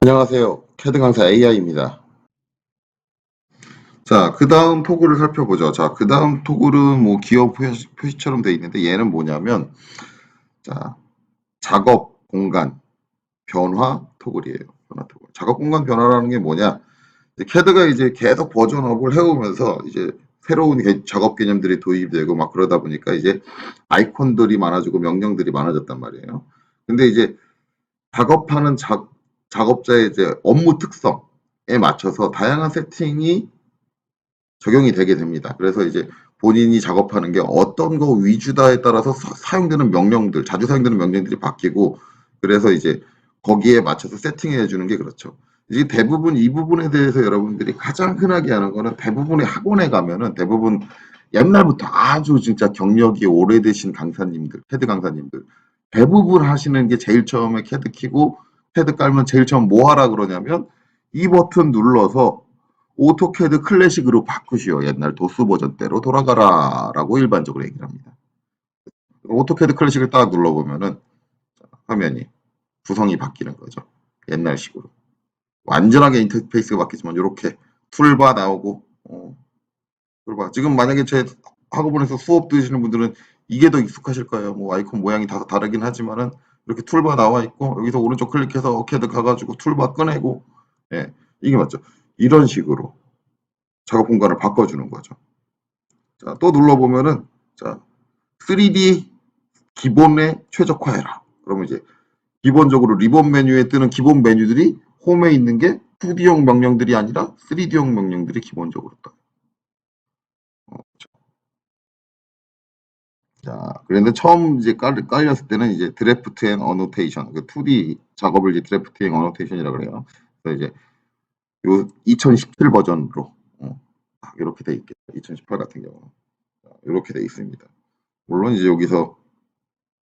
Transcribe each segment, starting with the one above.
안녕하세요. 캐드 강사 AI입니다. 자, 그 다음 토글을 살펴보죠. 자, 그 다음 토글은 뭐 기어 표시처럼 되어 있는데 얘는 뭐냐면, 자, 작업 공간 변화 토글이에요. 변화 토글. 작업 공간 변화라는 게 뭐냐? 이제 캐드가 이제 계속 버전업을 해오면서 이제 새로운 작업 개념들이 도입되고 막 그러다 보니까 이제 아이콘들이 많아지고 명령들이 많아졌단 말이에요. 근데 이제 작업하는 작업자의 이제 업무 특성에 맞춰서 다양한 세팅이 적용이 되게 됩니다. 그래서 이제 본인이 작업하는 게 어떤 거 위주다에 따라서 사용되는 명령들, 자주 사용되는 명령들이 바뀌고, 그래서 이제 거기에 맞춰서 세팅해 주는 게 그렇죠. 이제 대부분 이 부분에 대해서 여러분들이 가장 흔하게 하는 거는 대부분의 학원에 가면은 대부분 옛날부터 아주 진짜 경력이 오래되신 강사님들, 캐드 강사님들 대부분 하시는 게 제일 처음에 캐드 키고 캐드 깔면 제일 처음 뭐 하라 그러냐면 이 버튼 눌러서 오토캐드 클래식으로 바꾸시오. 옛날 도스 버전 때로 돌아가라라고 일반적으로 얘기를 합니다. 오토캐드 클래식을 딱 눌러보면은 화면이 구성이 바뀌는 거죠. 옛날식으로. 완전하게 인터페이스가 바뀌지만 이렇게 툴바 나오고 툴바. 지금 만약에 제 학원에서 수업 들으시는 분들은 이게 더 익숙하실 거예요. 뭐 아이콘 모양이 다 다르긴 하지만은 이렇게 툴바 나와 있고 여기서 오른쪽 클릭해서 캐드 가가지고 툴바 꺼내고 예, 이게 맞죠. 이런 식으로 작업 공간을 바꿔주는 거죠. 자, 또 눌러보면은, 자, 3D 기본에 최적화해라. 그러면 이제 기본적으로 리본 메뉴에 뜨는 기본 메뉴들이 홈에 있는 게 2D용 명령들이 아니라 3D용 명령들이 기본적으로 떠요. 자, 그런데 처음 이제 깔렸을 때는 이제 드래프트 앤 어노테이션, 그 2D 작업을 이제 드래프트 앤 어노테이션이라고 그래요. 그래서 이제 요 2017 버전으로 이렇게 돼 있겠죠. 2018 같은 경우 이렇게 돼 있습니다. 물론 이제 여기서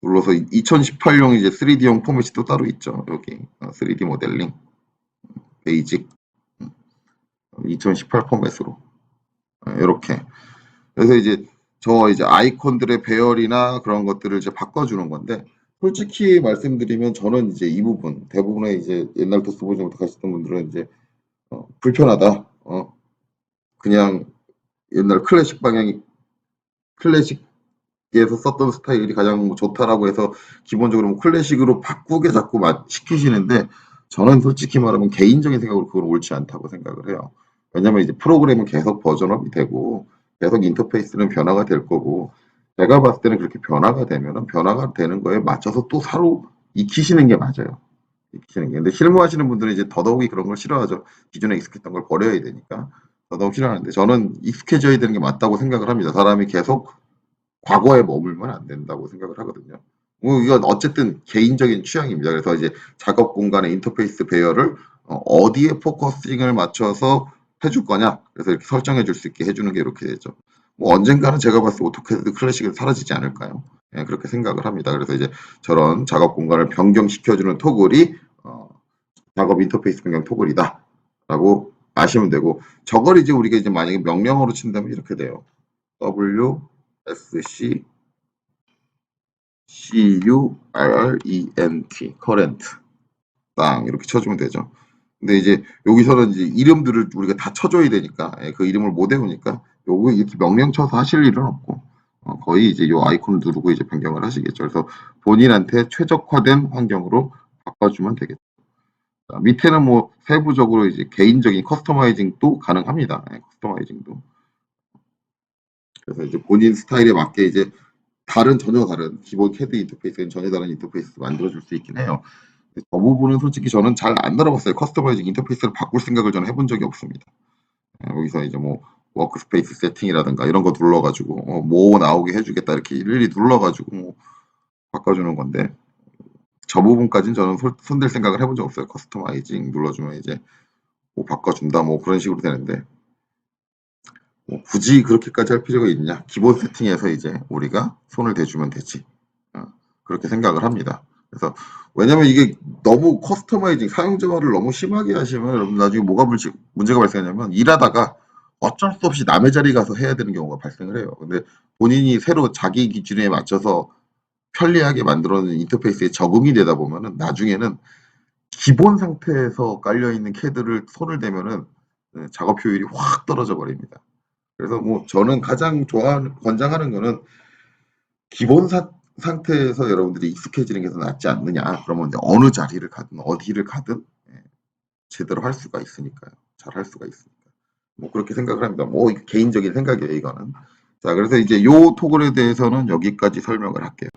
눌러서 2018용 이제 3D형 포맷이 또 따로 있죠. 여기 3D 모델링, 베이직, 2018 포맷으로 이렇게. 그래서 이제 저 이제 아이콘들의 배열이나 그런 것들을 이제 바꿔주는 건데 솔직히 말씀드리면 저는 이제 이 부분 대부분의 이제 옛날 도스 버전부터 가셨던 분들은 이제 불편하다. 그냥 옛날 클래식 방향이 클래식에서 썼던 스타일이 가장 뭐 좋다라고 해서 기본적으로 뭐 클래식으로 바꾸게 자꾸 시키시는데 저는 솔직히 말하면 개인적인 생각으로 그건 옳지 않다고 생각을 해요. 왜냐면 이제 프로그램은 계속 버전업이 되고 계속 인터페이스는 변화가 될 거고 제가 봤을 때는 그렇게 변화가 되면은 변화가 되는 거에 맞춰서 또 새로 익히시는 게 맞아요. 익히시는 게. 근데 실무하시는 분들은 이제 더더욱이 그런 걸 싫어하죠. 기존에 익숙했던 걸 버려야 되니까 더더욱 싫어하는데 저는 익숙해져야 되는 게 맞다고 생각을 합니다. 사람이 계속 과거에 머물면 안 된다고 생각을 하거든요. 뭐 이건 어쨌든 개인적인 취향입니다. 그래서 이제 작업 공간의 인터페이스 배열을 어디에 포커싱을 맞춰서 해줄 거냐. 그래서 이렇게 설정해 줄 수 있게 해주는 게 이렇게 되죠. 뭐 언젠가는 제가 봤을 때 오토캐드 클래식은 사라지지 않을까요? 예, 그렇게 생각을 합니다. 그래서 이제 저런 작업 공간을 변경시켜주는 토글이 작업 인터페이스 변경 토글이다라고 아시면 되고 저걸 이제 우리가 이제 만약에 명령어로 친다면 이렇게 돼요. WSC current 땅 이렇게 쳐주면 되죠. 근데 이제 여기서는 이제 이름들을 우리가 다 쳐줘야 되니까 그 이름을 못 외우니까 요거 이렇게 명령 쳐서 하실 일은 없고 거의 이제 요 아이콘을 누르고 이제 변경을 하시겠죠. 그래서 본인한테 최적화된 환경으로 바꿔주면 되겠죠. 자, 밑에는 뭐 세부적으로 이제 개인적인 커스터마이징도 가능합니다. 커스터마이징도. 그래서 이제 본인 스타일에 맞게 이제 전혀 다른 기본 캐드 인터페이스는 전혀 다른 인터페이스 만들어줄 수 있긴 해요. 그 부분은 솔직히 저는 잘 안 다뤄봤어요. 커스터마이징 인터페이스를 바꿀 생각을 저는 해본 적이 없습니다. 여기서 이제 뭐 워크스페이스 세팅이라든가 이런 거 눌러가지고 뭐 나오게 해주겠다 이렇게 일일이 눌러가지고 뭐 바꿔주는 건데 저 부분까지는 저는 손댈 생각을 해본 적 없어요. 커스터마이징 눌러주면 이제 뭐 바꿔준다 뭐 그런 식으로 되는데 뭐 굳이 그렇게까지 할 필요가 있냐? 기본 세팅에서 이제 우리가 손을 대주면 되지. 어, 그렇게 생각을 합니다. 그래서 왜냐면 이게 너무 커스터마이징 사용자화를 너무 심하게 하시면 여러분 나중에 뭐가 문제가 발생하냐면 일하다가 어쩔 수 없이 남의 자리 가서 해야 되는 경우가 발생을 해요. 근데 본인이 새로 자기 기준에 맞춰서 편리하게 만들어 놓은 인터페이스에 적응이 되다 보면은 나중에는 기본 상태에서 깔려있는 CAD를 손을 대면은 작업 효율이 확 떨어져 버립니다. 그래서 뭐 저는 가장 권장하는 거는 기본 상태에서 여러분들이 익숙해지는 게 더 낫지 않느냐. 그러면 이제 어느 자리를 가든 어디를 가든 제대로 할 수가 있으니까요. 잘 할 수가 있으니까. 뭐 그렇게 생각을 합니다. 뭐 개인적인 생각이에요, 이거는. 자, 그래서 이제 요 토글에 대해서는 여기까지 설명을 할게요.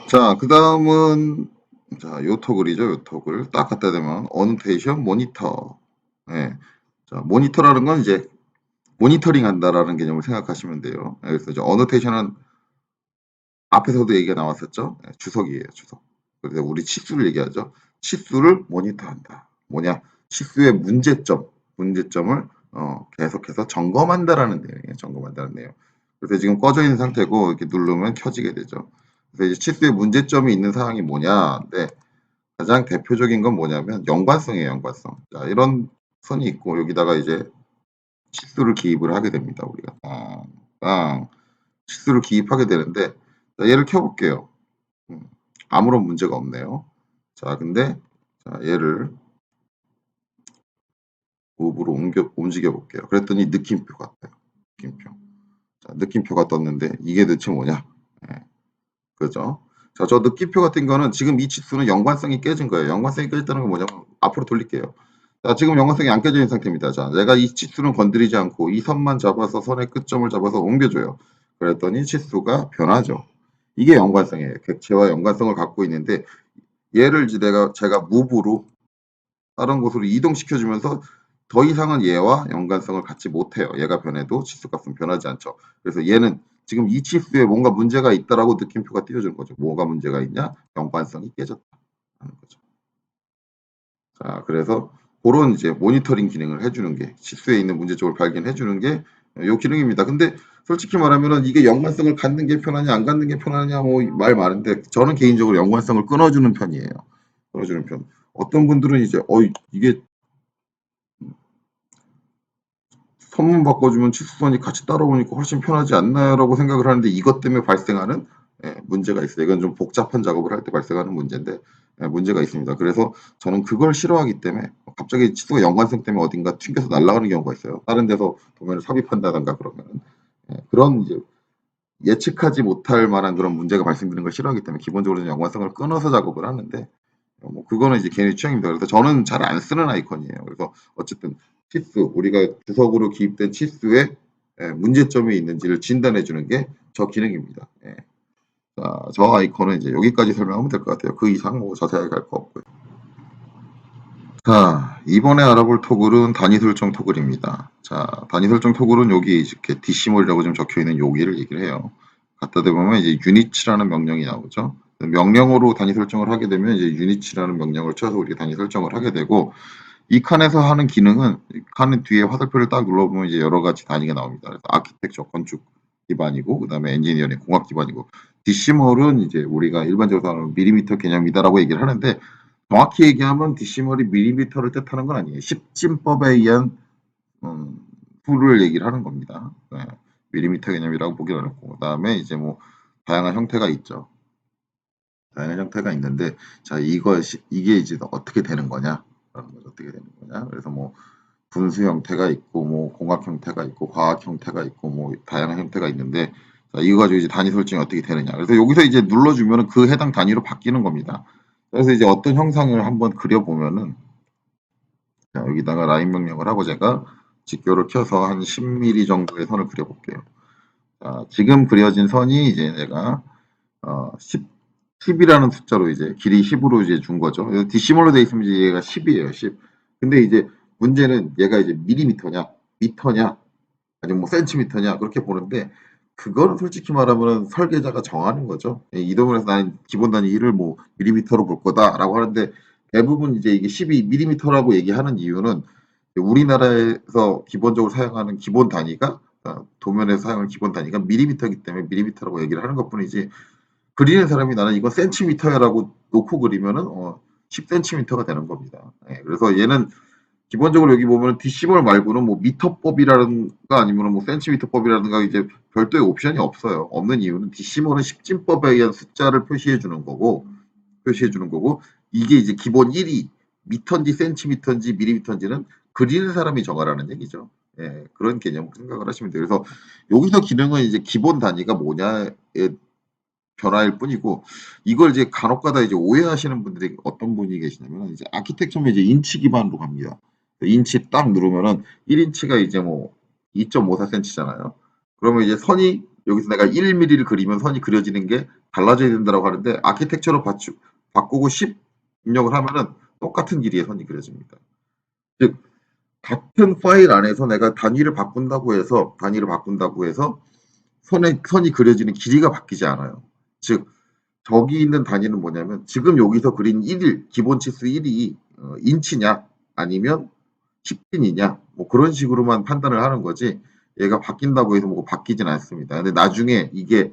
자, 그 다음은 자, 요 토글이죠. 요 토글. 딱 갖다 대면 어노테이션 모니터. 예. 자, 모니터라는 건 이제 모니터링 한다라는 개념을 생각하시면 돼요. 그래서 이제 어노테이션은 앞에서도 얘기가 나왔었죠. 주석이에요, 주석. 그래서 우리 치수를 얘기하죠. 치수를 모니터한다. 뭐냐? 치수의 문제점을 계속해서 점검한다라는 내용이에요. 점검한다는 내용. 그래서 지금 꺼져 있는 상태고 이렇게 누르면 켜지게 되죠. 그래서 이제 치수의 문제점이 있는 사항이 뭐냐? 네, 가장 대표적인 건 뭐냐면 연관성이에요. 연관성. 자, 이런 선이 있고 여기다가 이제 치수를 기입을 하게 됩니다. 우리가 치수를 기입하게 되는데 자, 얘를 켜볼게요. 아무런 문제가 없네요. 자, 근데 자, 얘를 몹으로 움직여 볼게요. 그랬더니 느낌표가 떠요. 느낌표. 자, 느낌표가 떴는데 이게 대체 뭐냐? 네, 그죠? 자, 저 느낌표 같은 거는 지금 이 치수는 연관성이 깨진 거예요. 연관성이 깨졌다는 건 뭐냐면 앞으로 돌릴게요. 자, 지금 연관성이 안 깨져 있는 상태입니다. 자, 내가 이 치수는 건드리지 않고 이 선만 잡아서 선의 끝점을 잡아서 옮겨줘요. 그랬더니 치수가 변하죠. 이게 연관성이에요. 객체와 연관성을 갖고 있는데 얘를 이제 제가 무브로 다른 곳으로 이동시켜주면서 더 이상은 얘와 연관성을 갖지 못해요. 얘가 변해도 치수값은 변하지 않죠. 그래서 얘는 지금 이 치수에 뭔가 문제가 있다라고 느낌표가 띄워주는 거죠. 뭐가 문제가 있냐? 연관성이 깨졌다 하는 거죠. 자, 그래서 그런 이제 모니터링 기능을 해주는 게 치수에 있는 문제점을 발견해주는 게 요 기능입니다. 근데 솔직히 말하면은 이게 연관성을 갖는 게 편하냐 안 갖는 게 편하냐 뭐 말 많은데 저는 개인적으로 연관성을 끊어주는 편이에요. 끊어주는 편. 어떤 분들은 이제 이게 선문 바꿔주면 치수선이 같이 따라오니까 훨씬 편하지 않나요라고 생각을 하는데 이것 때문에 발생하는 문제가 있어요. 이건 좀 복잡한 작업을 할 때 발생하는 문제인데 문제가 있습니다. 그래서 저는 그걸 싫어하기 때문에 갑자기 치수가 연관성 때문에 어딘가 튕겨서 날아가는 경우가 있어요. 다른 데서 도면을 삽입한다던가 그러면 그런 이제 예측하지 못할 만한 그런 문제가 발생되는 걸 싫어하기 때문에 기본적으로 연관성을 끊어서 작업을 하는데 뭐 그거는 이제 개인의 취향입니다. 그래서 저는 잘 안 쓰는 아이콘이에요. 그래서 어쨌든 치수, 우리가 주석으로 기입된 치수에 문제점이 있는지를 진단해 주는 게 저 기능입니다. 예. 자, 저 아이콘은 이제 여기까지 설명하면 될 것 같아요. 그 이상 뭐 자세하게 갈 거 없고요. 자, 이번에 알아볼 토글은 단위 설정 토글입니다. 자, 단위 설정 토글은 여기 이렇게 DC몰이라고 좀 적혀 있는 여기를 얘기를 해요. 갖다 대보면 이제 유닛이라는 명령이 나오죠. 명령어로 단위 설정을 하게 되면 이제 유닛이라는 명령을 쳐서 우리가 단위 설정을 하게 되고 이 칸에서 하는 기능은 이 칸의 뒤에 화살표를 딱 눌러보면 이제 여러 가지 단위가 나옵니다. 그래서 아키텍처 건축 기반이고 그다음에 엔지니어링 공학 기반이고 디시멀은 이제 우리가 일반적으로 하는 밀리미터 개념이다라고 얘기를 하는데 정확히 얘기하면 디시멀이 밀리미터를 뜻하는 건 아니에요. 십진법에 의한 수를 얘기를 하는 겁니다. 네, 밀리미터 개념이라고 보기 어렵고 그다음에 이제 뭐 다양한 형태가 있죠. 다양한 형태가 있는데 자 이게 이제 어떻게 되는 거냐? 어떻게 되는 거냐? 그래서 뭐 분수 형태가 있고 뭐 공학 형태가 있고 과학 형태가 있고 뭐 다양한 형태가 있는데 자, 이거 가지고 이제 단위 설정이 어떻게 되느냐. 그래서 여기서 이제 눌러주면은 그 해당 단위로 바뀌는 겁니다. 그래서 이제 어떤 형상을 한번 그려보면은 자, 여기다가 라인 명령을 하고 제가 직교를 켜서 한 10mm 정도의 선을 그려볼게요. 자, 지금 그려진 선이 이제 내가 10이라는 숫자로 이제 길이 10으로 이제 준 거죠. 디시멀로 되어 있으면 이제 얘가 10이에요. 10. 근데 이제 문제는 얘가 이제 밀리미터냐, 미터냐, 아니면 뭐 센티미터냐 그렇게 보는데 그거는 솔직히 말하면 설계자가 정하는 거죠. 이 도면에서 나는 기본 단위 1을 뭐 밀리미터로 볼 거다라고 하는데 대부분 이제 이게 12 밀리미터라고 얘기하는 이유는 우리나라에서 기본적으로 사용하는 기본 단위가 도면에서 사용하는 기본 단위가 밀리미터이기 때문에 밀리미터라고 얘기를 하는 것뿐이지 그리는 사람이 나는 이건 센티미터야라고 놓고 그리면은 10cm가 되는 겁니다. 그래서 얘는 기본적으로 여기 보면 디시멀 말고는 뭐 미터법이라든가 아니면 뭐 센티미터법이라든가 이제 별도의 옵션이 없어요. 없는 이유는 디시멀은 십진법에 의한 숫자를 표시해 주는 거고 이게 이제 기본 1이 미터인지 센티미터인지 밀리미터인지는 그리는 사람이 정하라는 얘기죠. 예, 그런 개념 생각을 하시면 돼요. 그래서 여기서 기능은 이제 기본 단위가 뭐냐의 변화일 뿐이고, 이걸 이제 간혹가다 이제 오해하시는 분들이 어떤 분이 계시냐면, 이제 아키텍처면 이제 인치 기반으로 갑니다. 인치 딱 누르면은 1인치가 이제 뭐 2.54cm잖아요. 그러면 이제 선이 여기서 내가 1mm를 그리면 선이 그려지는 게 달라져야 된다고 하는데, 아키텍처로 바꾸고 10 입력을 하면은 똑같은 길이의 선이 그려집니다. 즉 같은 파일 안에서 내가 단위를 바꾼다고 해서 선이 그려지는 길이가 바뀌지 않아요. 즉 저기 있는 단위는 뭐냐면, 지금 여기서 그린 1일 기본 치수 1이 인치냐 아니면 10핀이냐 뭐 그런 식으로만 판단을 하는 거지, 얘가 바뀐다고 해서 뭐 바뀌진 않습니다. 근데 나중에 이게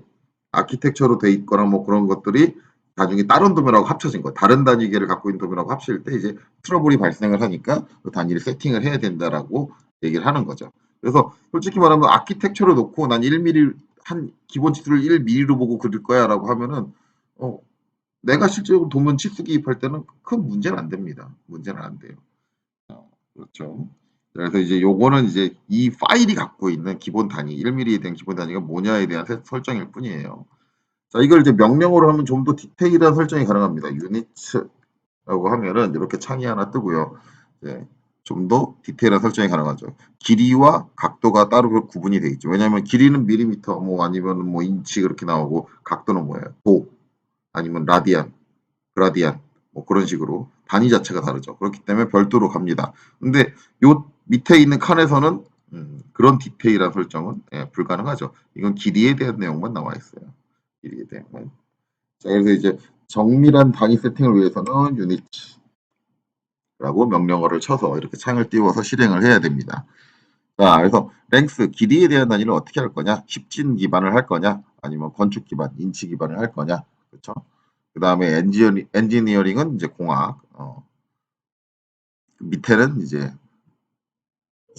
아키텍처로 돼 있거나 뭐 그런 것들이 나중에 다른 도면하고 합쳐진 거, 다른 단위계를 갖고 있는 도면하고 합칠 때 이제 트러블이 발생을 하니까 그 단위를 세팅을 해야 된다라고 얘기를 하는 거죠. 그래서 솔직히 말하면 아키텍처로 놓고 난 1mm 한 기본 치수를 1mm로 보고 그릴 거야라고 하면은 어, 내가 실제로 도면 치수 기입할 때는 큰 문제는 안 됩니다. 문제는 안 돼요. 그렇죠. 그래서 이제 요거는 이제 이 파일이 갖고 있는 기본 단위, 1mm에 대한 기본 단위가 뭐냐에 대한 설정일 뿐이에요. 자, 이걸 이제 명령어로 하면 좀 더 디테일한 설정이 가능합니다. 유니츠라고 하면은 이렇게 창이 하나 뜨고요. 네, 좀 더 디테일한 설정이 가능하죠. 길이와 각도가 따로 구분이 되어 있죠. 왜냐하면 길이는 밀리미터, 뭐 아니면 뭐 인치 그렇게 나오고, 각도는 뭐예요? 도, 아니면 라디안, 그라디안, 뭐 그런 식으로 단위 자체가 다르죠. 그렇기 때문에 별도로 갑니다. 근데 요 밑에 있는 칸에서는 그런 디테일한 설정은 불가능하죠. 이건 길이에 대한 내용만 나와 있어요. 길이에 대한. 자, 그래서 이제 정밀한 단위 세팅을 위해서는 유닛라고 명령어를 쳐서 이렇게 창을 띄워서 실행을 해야 됩니다. 자, 그래서 랭스, 길이에 대한 단위를 어떻게 할 거냐? 10진 기반을 할 거냐? 아니면 건축 기반, 인치 기반을 할 거냐? 그렇죠? 그 다음에 엔지니어링은 이제 공학, 밑에는 이제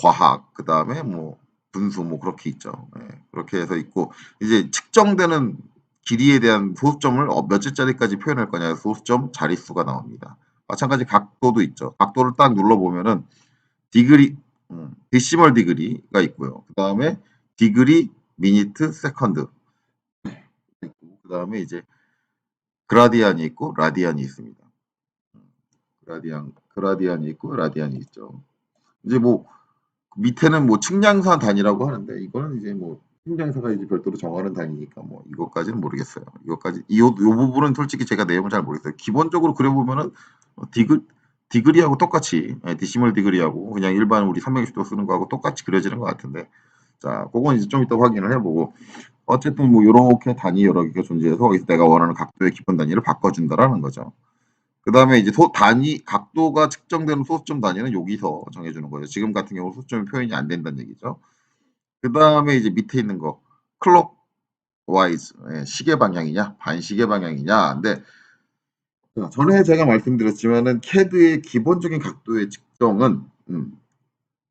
과학, 그 다음에 뭐 분수 뭐 그렇게 있죠. 예, 그렇게 해서 있고, 이제 측정되는 길이에 대한 소수점을 몇 줄짜리까지 표현할 거냐, 소수점 자릿수가 나옵니다. 마찬가지 각도도 있죠. 각도를 딱 눌러보면은 디그리, 데시멀 디그리가 있고요. 그 다음에 디그리, 미니트, 세컨드. 그 다음에 이제 그라디안이 있고 라디안이 있습니다. 그라디안이 있고 라디안이 있죠. 이제 뭐 밑에는 뭐 측량사 단위라고 하는데, 이거는 이제 뭐 측량사가 이제 별도로 정하는 단위니까 뭐 이것까지는 모르겠어요. 요 부분은 솔직히 제가 내용을 잘 모르겠어요. 기본적으로 그려보면은 디그리하고 똑같이, 디시멀 디그리하고 그냥 일반 우리 360도 쓰는 거하고 똑같이 그려지는 것 같은데, 자, 그건 이제 좀 이따 확인을 해보고, 어쨌든 뭐 요렇게 단위 여러 개가 존재해서 거기서 내가 원하는 각도의 기본 단위를 바꿔준다라는 거죠. 그 다음에 이제 각도가 측정되는 소수점 단위는 여기서 정해주는 거예요. 지금 같은 경우 소수점이 표현이 안 된다는 얘기죠. 그 다음에 이제 밑에 있는 거, 클록 와이즈, 시계 방향이냐, 반시계 방향이냐. 근데 전에 제가 말씀드렸지만은 캐드의 기본적인 각도의 측정은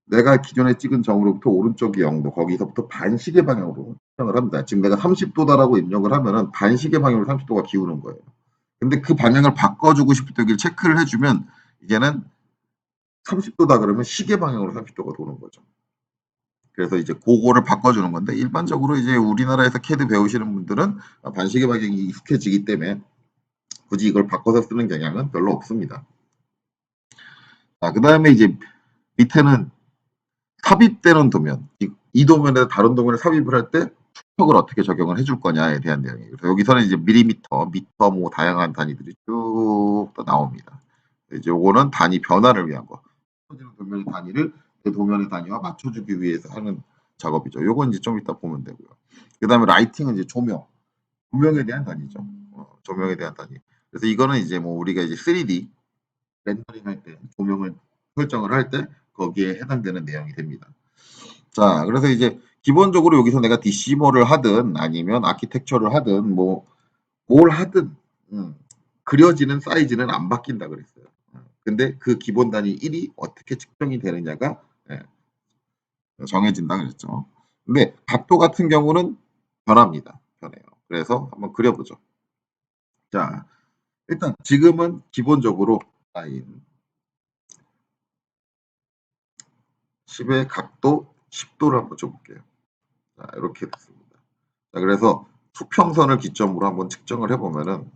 내가 기존에 찍은 점으로부터 오른쪽이 0도, 거기서부터 반시계 방향으로 측정을 합니다. 지금 내가 30도다라고 입력을 하면은 반시계 방향으로 30도가 기우는 거예요. 근데 그 방향을 바꿔주고 싶을 때 여기를 체크를 해주면 이제는 30도다 그러면 시계 방향으로 30도가 도는 거죠. 그래서 이제 그거를 바꿔주는 건데, 일반적으로 이제 우리나라에서 캐드 배우시는 분들은 반시계 방향이 익숙해지기 때문에 굳이 이걸 바꿔서 쓰는 경향은 별로 없습니다. 자, 그 다음에 이제 밑에는 삽입되는 도면, 이 도면에 다른 도면을 삽입을 할 때 축척을 어떻게 적용을 해줄 거냐에 대한 내용이에요. 그래서 여기서는 이제 밀리미터, 미터, 뭐 다양한 단위들이 쭉 나옵니다. 이제 요거는 단위 변화를 위한 거. 도면의 단위를 그 도면의 단위와 맞춰주기 위해서 하는 작업이죠. 요건 이제 좀 이따 보면 되고요. 그 다음에 라이팅은 이제 조명에 대한 단위죠. 조명에 대한 단위. 그래서 이거는 이제 뭐 우리가 이제 3D 렌더링 할 때, 조명을 설정을 할 때 거기에 해당되는 내용이 됩니다. 자, 그래서 이제 기본적으로 여기서 내가 디시머를 하든 아니면 아키텍처를 하든 뭐 뭘 하든 그려지는 사이즈는 안 바뀐다 그랬어요. 근데 그 기본 단위 1이 어떻게 측정이 되느냐가 정해진다 그랬죠. 근데 각도 같은 경우는 변합니다. 변해요. 그래서 한번 그려보죠. 자, 일단 지금은 기본적으로 라인 10의 각도 10도를 한번 줘볼게요. 자, 이렇게 됐습니다. 자, 그래서 수평선을 기점으로 한번 측정을 해보면은,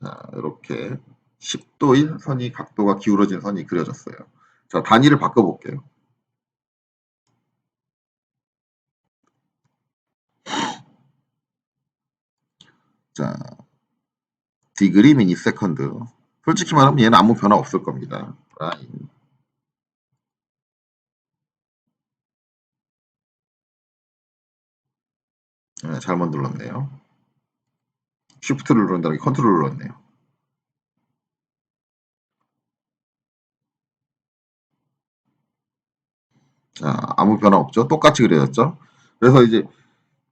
자, 이렇게 10도인 선이, 각도가 기울어진 선이 그려졌어요. 자, 단위를 바꿔볼게요. 자, 디그리 미니 세컨드. 솔직히 말하면 얘는 아무 변화 없을 겁니다. 라인. 네, 잘못 눌렀네요. 쉬프트를 누른다는 게 컨트롤을 눌렀네요. 자, 아무 변화 없죠? 똑같이 그려졌죠? 그래서 이제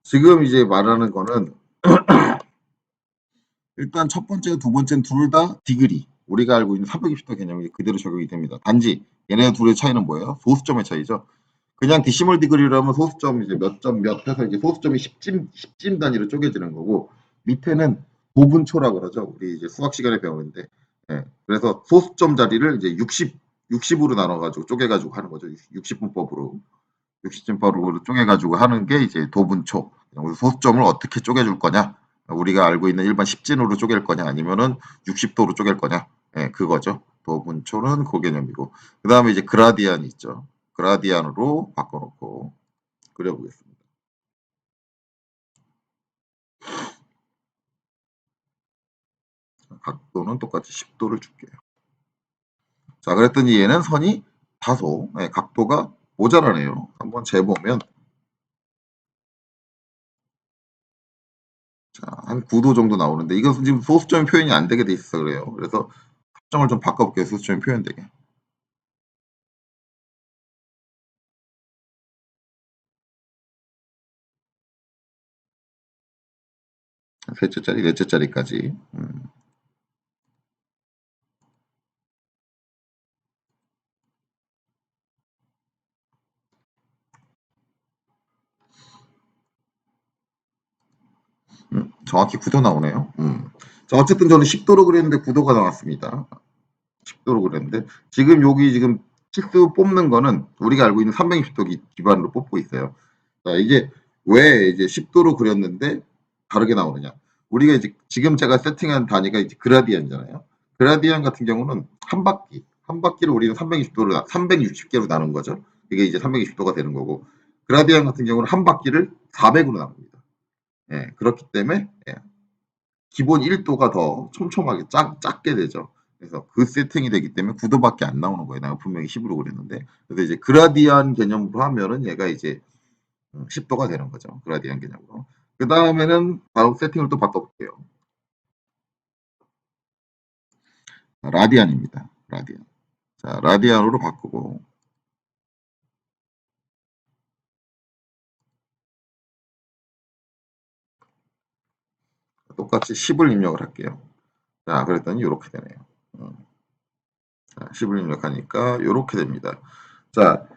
지금 이제 말하는 거는 일단 첫 번째, 두 번째는 둘 다 디그리. 우리가 알고 있는 360도 개념이 그대로 적용이 됩니다. 단지 얘네 둘의 차이는 뭐예요? 소수점의 차이죠. 그냥 데시멀 디그리라면 소수점 이제 몇 점 몇 해서 이제 소수점이 10점 단위로 쪼개지는 거고 밑에는 도분초라고 그러죠. 우리 이제 수학 시간에 배우는데. 예. 그래서 소수점 자리를 이제 60으로 나눠가지고 쪼개가지고 하는 거죠. 60분법으로. 60분법으로 쪼개가지고 하는 게 이제 도분초. 소수점을 어떻게 쪼개줄 거냐. 우리가 알고 있는 일반 10진으로 쪼갤 거냐 아니면은 60도로 쪼갤 거냐. 예, 그거죠. 도분초는 그 개념이고. 그 다음에 이제 그라디안이 있죠. 그라디안으로 바꿔놓고 그려보겠습니다. 각도는 똑같이 10도를 줄게요. 자, 그랬더니 얘는 선이 다소 각도가 모자라네요. 한번 재보면 자, 한 9도 정도 나오는데 이것은 지금 소수점 표현이 안 되게 돼 있어 그래요. 그래서 설정을 좀 바꿔볼게요. 소수점 표현되게. 셋째짜리, 넷째짜리까지. 정확히 9도 나오네요. 자, 어쨌든 저는 10도로 그랬는데 9도가 나왔습니다. 10도로 그랬는데 지금 여기 지금 치수 뽑는 거는 우리가 알고 있는 360도 기반으로 뽑고 있어요. 자, 이게 왜 이제 10도로 그렸는데 다르게 나오느냐? 우리가 이제 지금 제가 세팅한 단위가 이제 그라디안이잖아요. 그라디안 같은 경우는 한 바퀴를 우리는 360도로 360개로 나눈 거죠. 이게 이제 360도가 되는 거고 그라디안 같은 경우는 한 바퀴를 400으로 나눕니다. 예, 그렇기 때문에 예, 기본 1도가 더 촘촘하게 작게 되죠. 그래서 그 세팅이 되기 때문에 9도밖에 안 나오는 거예요. 내가 분명히 10으로 그랬는데. 그래서 이제 그라디안 개념으로 하면은 얘가 이제 10도가 되는 거죠. 그라디안 개념으로. 그 다음에는 바로 세팅을 또 바꿔볼게요. 라디안입니다. 라디안. 자, 라디안으로 바꾸고 똑같이 10을 입력을 할게요. 자, 그랬더니 이렇게 되네요. 자, 10을 입력하니까 이렇게 됩니다. 자,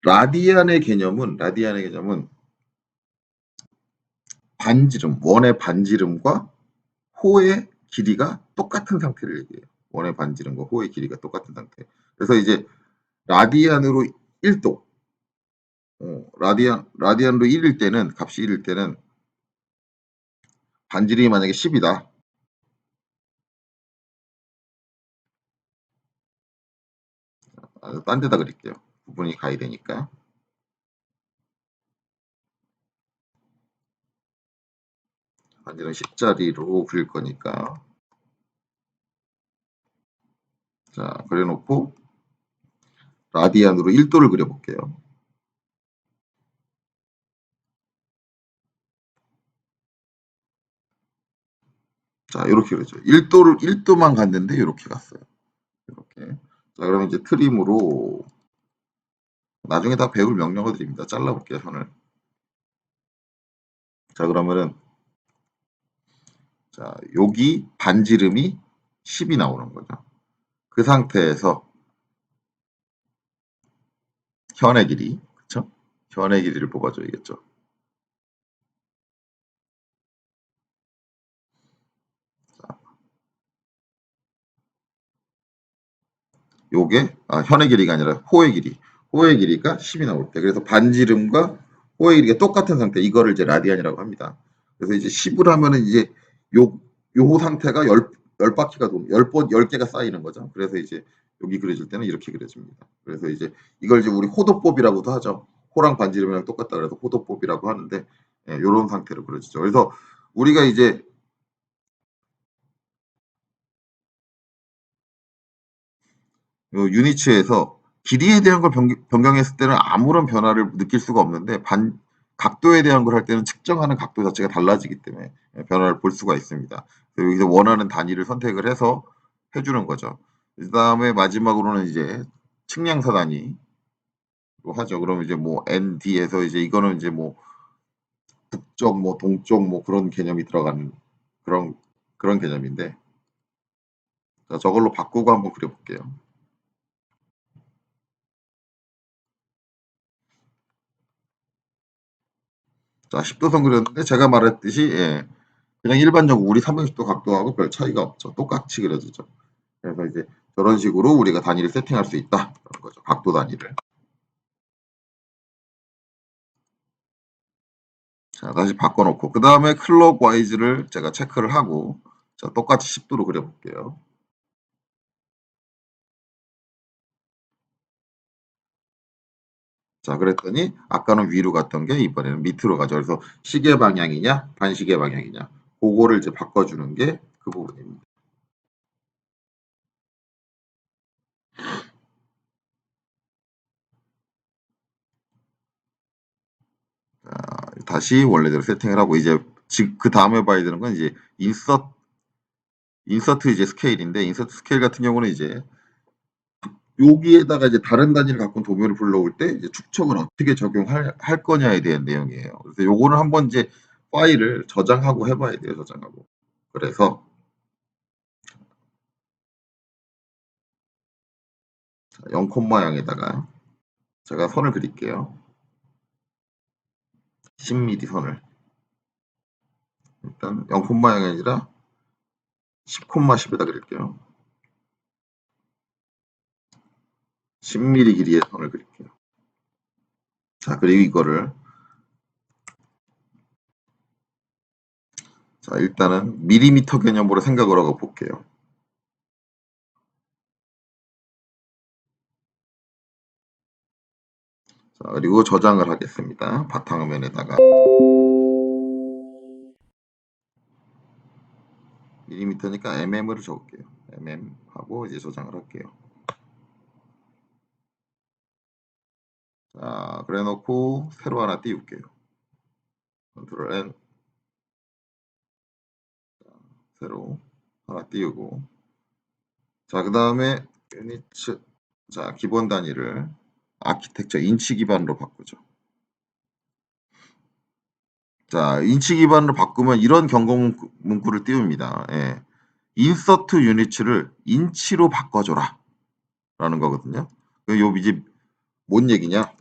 라디안의 개념은 반지름, 원의 반지름과 호의 길이가 똑같은 상태를 얘기해요. 원의 반지름과 호의 길이가 똑같은 상태. 그래서 이제 라디안으로 1도, 라디안으로 1일 때는, 값이 1일 때는 반지름이 만약에 10이다. 딴 데다 그릴게요. 부분이 가야 되니까. 반지름 10짜리로 그릴 거니까. 자, 그려놓고 라디안으로 1도를 그려볼게요. 자, 이렇게 그러죠. 1도만 갔는데 이렇게 갔어요. 이렇게. 자, 그러면 이제 트림으로 나중에 다 배울 명령어 드립니다. 잘라볼게요, 선을. 자, 그러면은 자, 여기 반지름이 10이 나오는 거죠. 그 상태에서 현의 길이, 그쵸? 현의 길이를 뽑아줘야겠죠. 요게 현의 길이가 아니라 호의 길이. 호의 길이가 10이 나올 때. 그래서 반지름과 호의 길이가 똑같은 상태. 이거를 이제 라디안이라고 합니다. 그래서 이제 10을 하면은 이제 요 상태가 열 바퀴가 돈, 10개가 쌓이는 거죠. 그래서 이제 여기 그려질 때는 이렇게 그려집니다. 그래서 이제 이걸 이제 우리 호도법이라고도 하죠. 호랑 반지름이랑 똑같다 그래서 호도법이라고 하는데, 예, 요런 상태로 그려지죠. 그래서 우리가 이제 요 유니츠에서 길이에 대한 걸 변경했을 때는 아무런 변화를 느낄 수가 없는데 각도에 대한 걸 할 때는 측정하는 각도 자체가 달라지기 때문에 변화를 볼 수가 있습니다. 여기서 원하는 단위를 선택을 해서 해주는 거죠. 그 다음에 마지막으로는 이제 측량사 단위로 하죠. 그러면 이제 뭐 ND에서 이제 이거는 이제 뭐 북쪽 뭐 동쪽 뭐 그런 개념이 들어가는 그런 개념인데, 자, 저걸로 바꾸고 한번 그려볼게요. 자, 10도선 그렸는데 제가 말했듯이, 예, 그냥 일반적으로 우리 360도 각도하고 별 차이가 없죠. 똑같이 그려지죠. 그래서 이제 저런 식으로 우리가 단위를 세팅할 수 있다. 그런 거죠. 각도 단위를. 자, 다시 바꿔놓고 그 다음에 클럭와이즈를 제가 체크를 하고, 자, 똑같이 10도로 그려볼게요. 자, 그랬더니 아까는 위로 갔던 게 이번에는 밑으로 가죠. 그래서 시계 방향이냐 반시계 방향이냐 그거를 이제 바꿔주는 게 그 부분입니다. 다시 원래대로 세팅을 하고 이제 그 다음에 봐야 되는 건 이제 인서트 이제 스케일인데, 인서트 스케일 같은 경우는 이제 여기에다가 이제 다른 단위를 갖고 온 도면을 불러올 때 이제 축척을 어떻게 적용할 거냐에 대한 내용이에요. 그래서 요거는 한번 이제 파일을 저장하고 해봐야 돼요. 저장하고. 그래서 0,0에다가 제가 선을 그릴게요. 10mm 선을. 일단 0,0이 아니라 10,10에다 그릴게요. 10mm 길이의 선을 그릴게요. 자, 그리고 이거를, 자, 일단은 밀리미터 개념으로 생각을 하고 볼게요. 자, 그리고 저장을 하겠습니다. 바탕화면에다가 밀리미터니까 mm으로 적을게요. mm 하고 이제 저장을 할게요. 자, 그래 놓고 새로 하나 띄울게요. 컨트롤 N, 새로 하나 띄우고, 자, 그 다음에 유니츠, 자, 기본 단위를 아키텍처 인치 기반으로 바꾸죠. 자, 인치 기반으로 바꾸면 이런 경고 문구를 띄웁니다. 예. 인서트 유니츠를 인치로 바꿔줘라 라는 거거든요. 요 이제 뭔 얘기냐?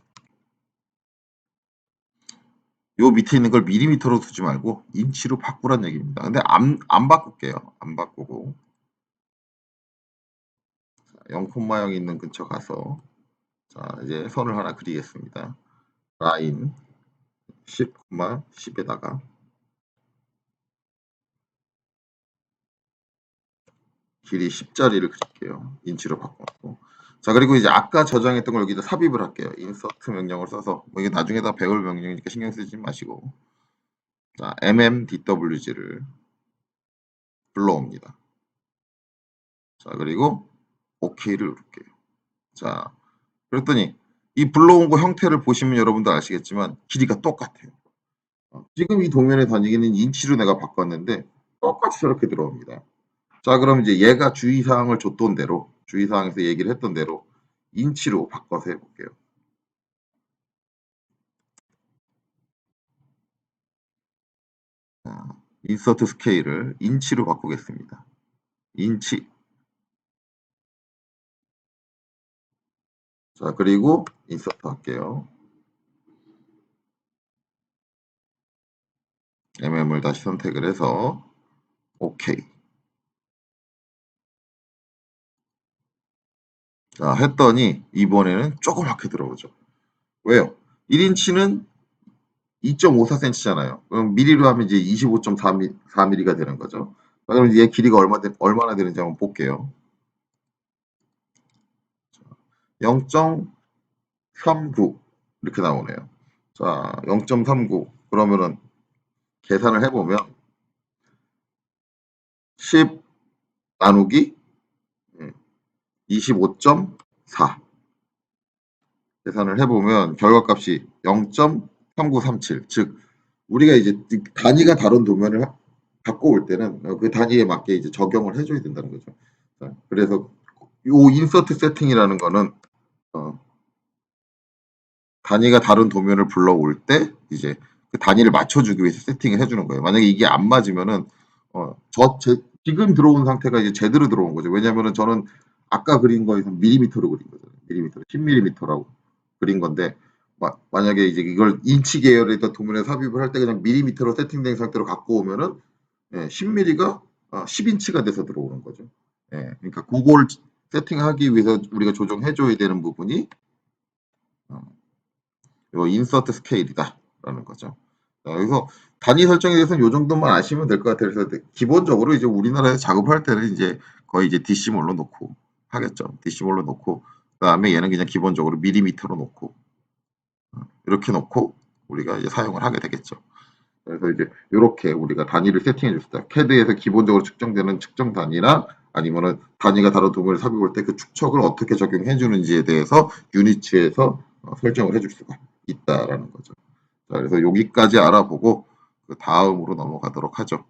요 밑에 있는 걸 밀리미터로 두지 말고 인치로 바꾸란 얘기입니다. 근데 안 바꿀게요. 안 바꾸고 0,0 있는 근처 가서, 자, 이제 선을 하나 그리겠습니다. 라인 10, 10에다가 길이 10짜리를 그릴게요. 인치로 바꿔놓고. 자, 그리고 이제 아까 저장했던 걸 여기다 삽입을 할게요. 인서트 명령을 써서, 뭐 이게 나중에다 배울 명령이니까 신경 쓰지 마시고, 자, mmdwg를 불러옵니다. 자, 그리고 OK를 누를게요. 자, 그랬더니 이 불러온 거 형태를 보시면 여러분도 아시겠지만 길이가 똑같아요. 지금 이 도면의 단위는 인치로 내가 바꿨는데 똑같이 저렇게 들어옵니다. 자, 그럼 이제 얘가 주의사항을 줬던 대로, 주의사항에서 얘기를 했던 대로 인치로 바꿔서 해볼게요. 자, 인서트 스케일을 인치로 바꾸겠습니다. 인치. 자, 그리고 인서트 할게요. mm을 다시 선택을 해서 OK. 자, 했더니 이번에는 조그맣게 들어오죠. 왜요? 1인치는 2.54cm잖아요. 그럼 미리로 하면 이제 25.4mm가 되는 거죠. 자, 그럼 얘 길이가 얼마나 되는지 한번 볼게요. 0.39 이렇게 나오네요. 자, 0.39 그러면은 계산을 해보면 10 나누기 25.4 계산을 해보면 결과값이 0.3937 즉 우리가 이제 단위가 다른 도면을 갖고 올 때는 그 단위에 맞게 이제 적용을 해줘야 된다는 거죠. 자, 그래서 요 인서트 세팅이라는 거는 단위가 다른 도면을 불러올 때 이제 그 단위를 맞춰주기 위해서 세팅을 해주는 거예요. 만약에 이게 안 맞으면은 지금 들어온 상태가 이제 제대로 들어온 거죠. 왜냐면은 저는 아까 그린 거에서 밀리미터로 그린 거잖아요. 밀리미터, 10mm라고 그린 건데 만약에 이제 이걸 인치 계열에다 도면에 삽입을 할 때 그냥 밀리미터로 세팅된 상태로 갖고 오면은 10mm가 10인치가 돼서 들어오는 거죠. 그러니까 그걸 세팅하기 위해서 우리가 조정해줘야 되는 부분이 요 인서트 스케일이다라는 거죠. 여기서 단위 설정에 대해서는 요 정도만 아시면 될 것 같아요. 그래서 기본적으로 이제 우리나라에서 작업할 때는 이제 거의 이제 디시몰로 놓고 하겠죠. 디시몰로 놓고 그다음에 얘는 그냥 기본적으로 밀리미터로 놓고 이렇게 놓고 우리가 이제 사용을 하게 되겠죠. 그래서 이제 이렇게 우리가 단위를 세팅해 줬습니다. 캐드에서 기본적으로 측정되는 측정 단위나 아니면은 단위가 다른 도면을 삽입할 때 그 축척을 어떻게 적용해 주는지에 대해서 유니츠에서 설정을 해줄 수가 있다라는 거죠. 자, 그래서 여기까지 알아보고 그 다음으로 넘어가도록 하죠.